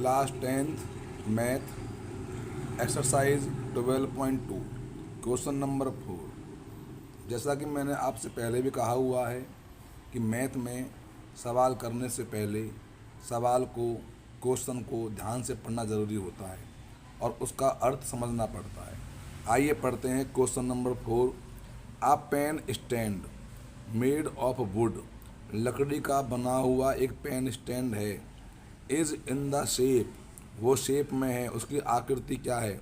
Class 10th math exercise 12.2 question number 4। जैसा कि मैंने आपसे पहले भी कहा हुआ है कि मैथ में सवाल करने से पहले सवाल को, क्वेश्चन को ध्यान से पढ़ना ज़रूरी होता है और उसका अर्थ समझना पड़ता है। आइए पढ़ते हैं question number 4। A pen stand made of wood, लकड़ी का बना हुआ एक पेन स्टैंड है। इज इन द शेप, वो शेप में है, उसकी आकृति क्या है,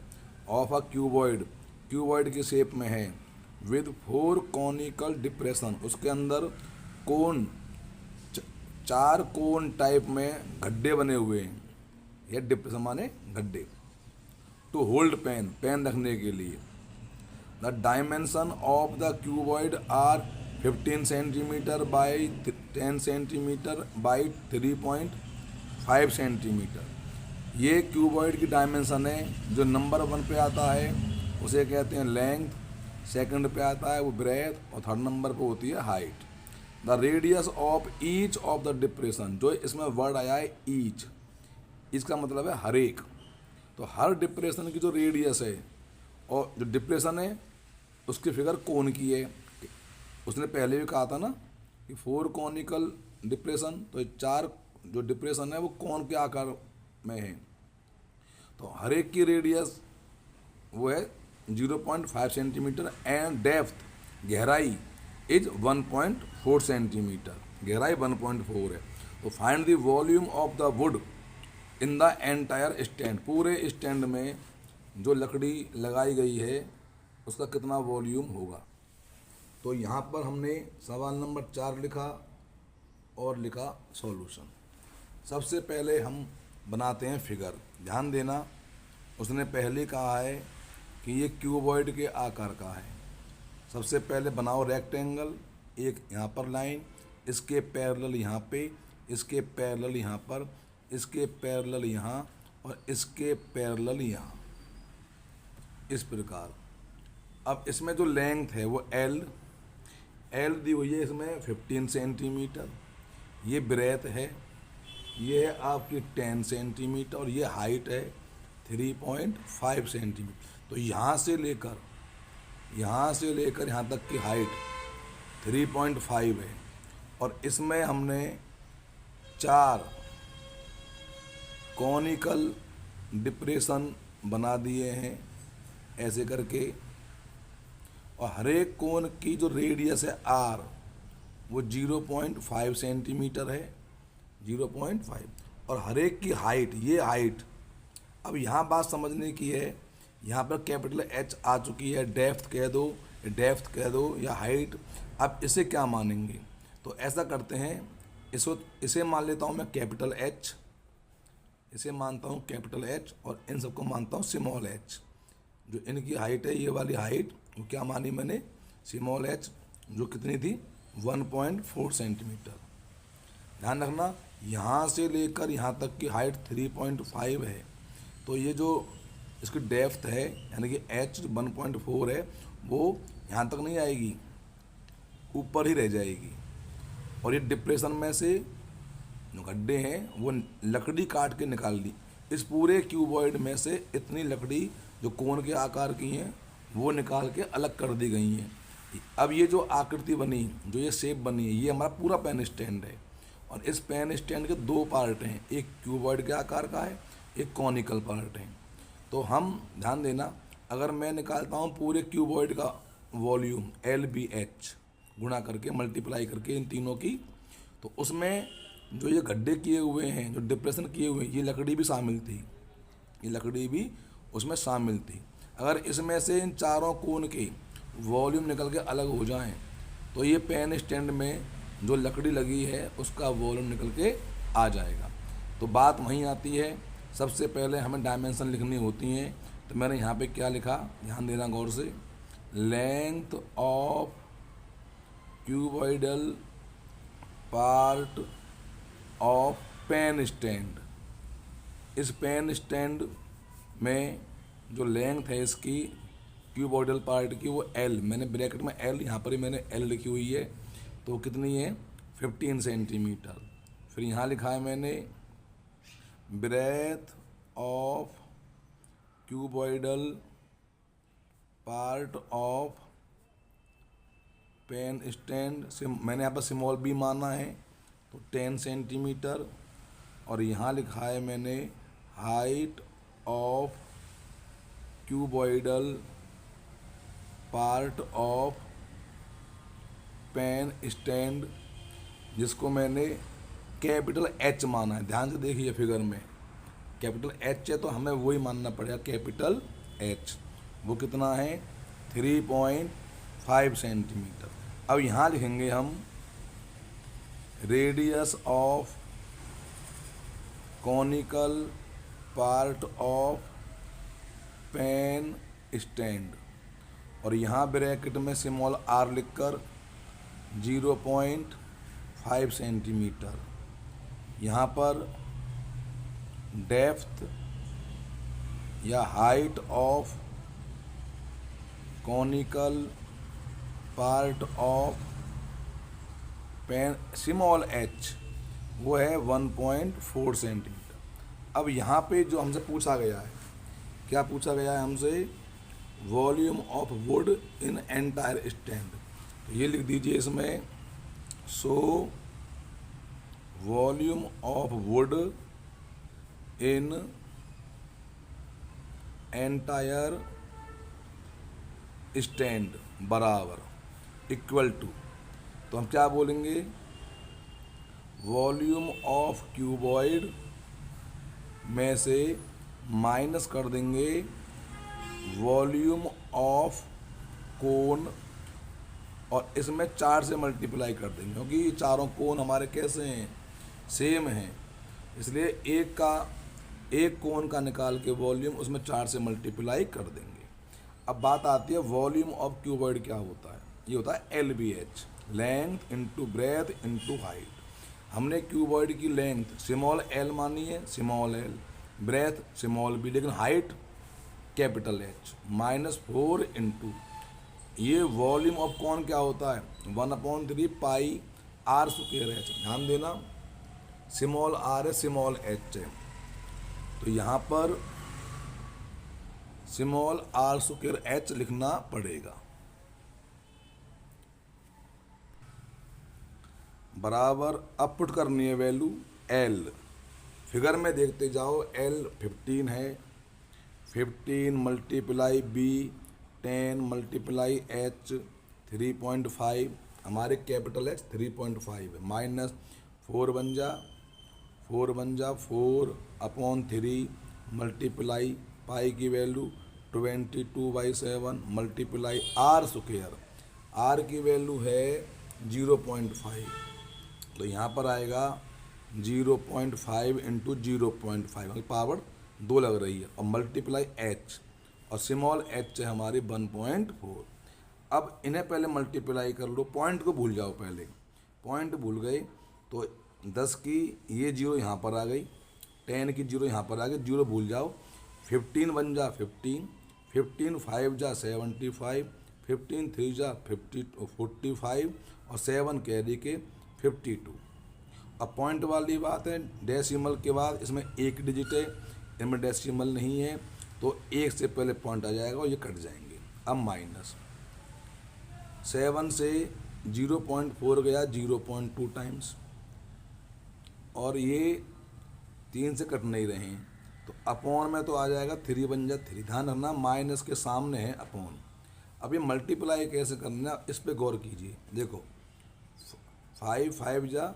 ऑफ अ क्यूबॉइड, क्यूबॉइड की शेप में है। विद 4 कॉनिकल डिप्रेशन, उसके अंदर कोन, 4 कोन टाइप में गड्ढे बने हुए हैं। यह डिप्रेशन माने गड्ढे। टू होल्ड पेन, पेन रखने के लिए। The dimension of the cuboid are 15 centimetre by 10 centimetre by 3.5 centimetre. ये क्यूबॉइड की डायमेंशन है। जो नंबर 1 पे आता है उसे कहते हैं लेंथ, सेकंड पे आता है वो ब्रेथ और थर्ड नंबर पे होती है height. The radius of each of the depression, जो इसमें वर्ड आया है ईच, इसका मतलब है हर एक। तो हर डिप्रेशन की जो रेडियस है और जो डिप्रेशन है उसकी फिगर कोन की है। उसने पहले भी कहा था ना कि 4 कॉनिकल डिप्रेशन, तो 4 जो डिप्रेशन है वो कोन के आकार में है। तो हर एक की रेडियस वो है 0.5 सेंटीमीटर एंड डेप्थ, गहराई इज 1.4 सेंटीमीटर, गहराई 1.4 है। तो find the volume of the would in the entire stand, पूरे स्टैंड में जो लकड़ी लगाई गई है उसका कितना वॉल्यूम होगा। तो यहाँ पर हमने सवाल नंबर 4 लिखा और लिखा सॉल्यूशन। सबसे पहले हम बनाते हैं फिगर। ध्यान देना, उसने पहले कहा है कि ये क्यूबॉइड के आकार का है। सबसे पहले बनाओ रेक्टेंगल, एक यहाँ पर लाइन, इसके पैरेलल यहाँ पे, इसके पैरेलल यहाँ पर, इसके पैरेलल यहाँ और इसके पैरेलल यहाँ, इस प्रकार। अब इसमें जो लेंथ है वो एल दी हुई है इसमें 15 सेंटीमीटर। ये ब्रेथ है, ये है आपकी 10 सेंटीमीटर और ये हाइट है 3.5 सेंटीमीटर। तो यहाँ से लेकर यहाँ तक की हाइट 3.5 है और इसमें हमने 4 कॉनिकल डिप्रेशन बना दिए हैं ऐसे करके। और हर एक कोन की जो रेडियस है आर वो 0.5 सेंटीमीटर है, 0.5। और हर एक की हाइट, ये हाइट। अब यहाँ बात समझने की है, यहाँ पर कैपिटल एच आ चुकी है, डेप्थ कह दो या हाइट। अब इसे क्या मानेंगे, तो ऐसा करते हैं, इसे मान लेता हूँ मैं कैपिटल एच, इसे मानता हूँ कैपिटल एच और इन सबको मानता हूँ स्मॉल एच। जो इनकी हाइट है, ये वाली हाइट वो क्या मानी मैंने, स्मॉल एच, जो कितनी थी 1.4 सेंटीमीटर। ध्यान रखना, यहाँ से लेकर यहाँ तक की हाइट 3.5 है। तो ये जो इसकी डेप्थ है यानी कि एच 1.4 है वो यहाँ तक नहीं आएगी, ऊपर ही रह जाएगी। और ये डिप्रेशन में से जो गड्ढे हैं वो लकड़ी काट के निकाल ली। इस पूरे क्यूबॉइड में से इतनी लकड़ी जो कोन के आकार की हैं वो निकाल के अलग कर दी गई हैं। अब ये जो आकृति बनी, जो ये शेप बनी है, ये हमारा पूरा पेन स्टैंड है। और इस पेन स्टैंड के 2 पार्ट हैं, एक क्यूबॉइड के आकार का है, एक कॉनिकल पार्ट है। तो हम ध्यान देना, अगर मैं निकालता हूँ पूरे क्यूबॉइड का वॉल्यूम LBH गुणा करके, मल्टीप्लाई करके इन तीनों की, तो उसमें जो ये गड्ढे किए हुए हैं, जो डिप्रेशन किए हुए हैं, ये लकड़ी भी शामिल थी, ये लकड़ी भी उसमें शामिल थी। अगर इसमें से इन चारों कोन के वॉल्यूम निकल के अलग हो जाएं तो ये पेन स्टैंड में जो लकड़ी लगी है उसका वॉल्यूम निकल के आ जाएगा। तो बात वहीं आती है, सबसे पहले हमें डायमेंशन लिखनी होती हैं। तो मैंने यहाँ पे क्या लिखा, ध्यान देना गौर से, length of cuboidal part of pen stand. इस पेन स्टैंड में जो लेंथ है इसकी क्यूबॉइडल पार्ट की वो एल, मैंने ब्रैकेट में एल, यहाँ पर ही मैंने एल लिखी हुई है, तो कितनी है 15 सेंटीमीटर। फिर यहाँ लिखा है मैंने breadth of cuboidal part of pen stand, मैंने यहाँ पर स्मॉल बी माना है तो 10 सेंटीमीटर, और यहाँ लिखा है मैंने height of cuboidal part of pen stand, जिसको मैंने कैपिटल एच माना है। ध्यान से देखिए फिगर में कैपिटल एच है तो हमें वही मानना पड़ेगा कैपिटल एच। वो कितना है 3.5 सेंटीमीटर। अब यहाँ लिखेंगे हम radius of conical part of pen stand, और यहाँ ब्रैकेट में स्मॉल आर लिखकर 0.5 सेंटीमीटर। यहाँ पर डेप्थ या height of conical part of pen small H वो है 1.4 सेंटीमीटर। अब यहाँ पे जो हमसे पूछा गया है, क्या पूछा गया है हमसे, volume of would in entire stand. तो ये लिख दीजिए इसमें, so volume of would in entire stand बराबर इक्वल टू, तो हम क्या बोलेंगे, वॉल्यूम ऑफ क्यूबॉइड में से माइनस कर देंगे वॉल्यूम ऑफ कोन, और इसमें 4 से मल्टीप्लाई कर देंगे क्योंकि ये चारों कोन हमारे कैसे हैं, सेम हैं, इसलिए एक कोन का निकाल के वॉल्यूम उसमें 4 से मल्टीप्लाई कर देंगे। अब बात आती है वॉल्यूम ऑफ क्यूबॉइड क्या होता है, ये होता है LBH, length into breadth into height. हमने क्यूबॉइड की लेंथ स्मॉल l मानी है, small l, breadth small b, लेकिन हाइट कैपिटल H, -4 इंटू ये वॉल्यूम ऑफ कौन क्या होता है 1/3 पाई r स्क्वायर h। ध्यान देना स्मॉल r है स्मॉल h है, तो यहाँ पर स्मॉल r स्क्वायर h लिखना पड़ेगा बराबर। अब पुट करनी है वैल्यू L, फिगर में देखते जाओ, L 15 है, 15 मल्टीप्लाई B 10 मल्टीप्लाई H 3.5, हमारे कैपिटल H 3.5 है, माइनस 4 बन जा 4/3 मल्टीप्लाई पाई की value 22/7 multiply R square, R की वैल्यू है 0.5, तो यहाँ पर आएगा 0.5 इंटू 0.5 पावर 2 लग रही है, और मल्टीप्लाई H, और स्मॉल h है हमारी 1.4। अब इन्हें पहले मल्टीप्लाई कर लो, पॉइंट को भूल जाओ, पहले पॉइंट भूल गए तो 10 की ये 0 यहाँ पर आ गई, 10 की 0 यहाँ पर आ गई, 0 भूल जाओ, 15 बन जा 15, 15 5 जा 75, 15 3 जा 45, और 7 कैरी के 52। अब पॉइंट वाली बात है, डेसिमल के बाद इसमें एक डिजिट है, इनमें डेसिमल नहीं है, तो एक से पहले पॉइंट आ जाएगा और ये कट जाएंगे। अब माइनस 7 से 0.4 गया 0.2 टाइम्स, और ये 3 से कट नहीं रहे हैं, तो अपॉन में तो आ जाएगा 3 बन जा 3। ध्यान रखना माइनस के सामने है अपॉन। अब ये मल्टीप्लाई कैसे करना, इस पे गौर कीजिए। देखो 5 5 जा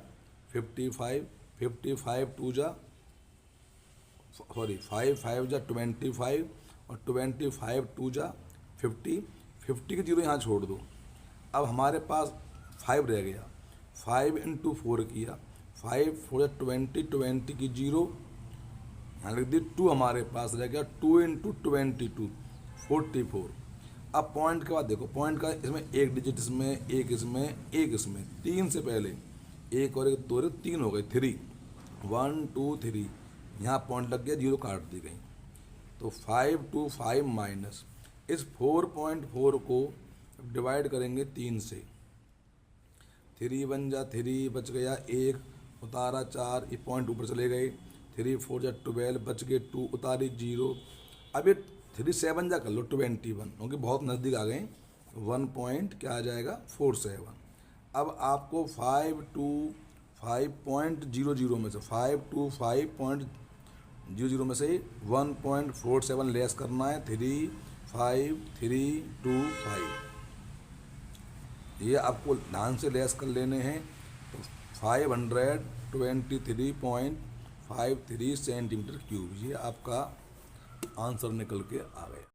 55, 55 2 जा 5 5 जा 25, और 25 2 जा 50, 50 के 0 यहाँ छोड़ दो। अब हमारे पास 5 रह गया, 5 इंटू 4 किया, 5 4 20, 20 की 0 यहाँ लिख दी, 2 हमारे पास रह गया, 2 इंटू 22 44। अब पॉइंट के बाद देखो, पॉइंट का इसमें एक डिजिट, इसमें एक, इसमें एक, इसमें 3 से पहले एक और एक 2 3 हो गए, 3 1 2 3, यहाँ पॉइंट लग गया, 0 काट दी गई, तो 5 2 5 माइनस इस 4.4 को डिवाइड करेंगे 3 से, 3 बन जा 3, बच गया 1, उतारा 4, ये पॉइंट ऊपर चले गए, 3 4 जा 12, बच गए 2, उतारी 0। अब ये 3 7 जा कर लो 21, क्योंकि बहुत नज़दीक आ गए। 1 पॉइंट क्या आ जाएगा 47। अब आपको 5 to 5.00 में से 5 to 5.00 में से 1.47 लेस करना है। 3 5 3 2 5, ये आपको ध्यान से लेस कर लेने हैं। तो 523.53 सेंटीमीटर क्यूब, ये आपका आंसर निकल के आ गया।